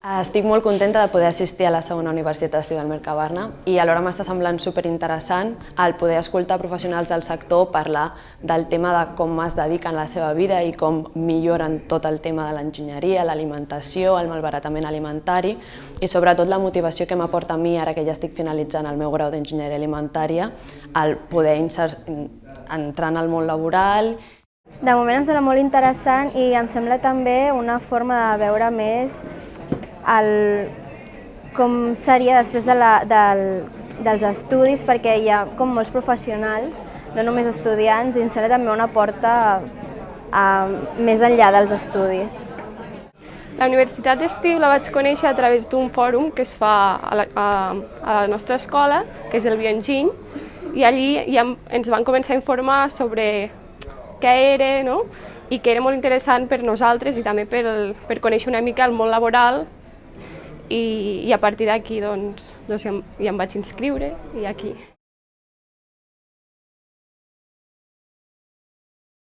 Estic molt contenta de poder assistir a la segona Universitat d'Estiu del Mercabarna i alhora m'està semblant superinteressant el poder escoltar professionals del sector parlar del tema de com es dediquen a la seva vida i com milloren tot el tema de l'enginyeria, l'alimentació, el malbaratament alimentari i sobretot la motivació que m'aporta a mi ara que ja estic finalitzant el meu grau d'enginyeria alimentària el poder entrar en el món laboral. De moment em sembla molt interessant i em sembla també una forma de veure més com seria després dels estudis, perquè hi ha com molts professionals, no només estudiants, i em sembla també una porta més enllà dels estudis. La Universitat d'Estiu la vaig conèixer a través d'un fòrum que es fa a la nostra escola, que és el Bioenginy, i allí ens van començar a informar sobre què era, no? I que era molt interessant per nosaltres i també per conèixer una mica el món laboral, i a partir d'aquí ja em vaig inscriure i aquí.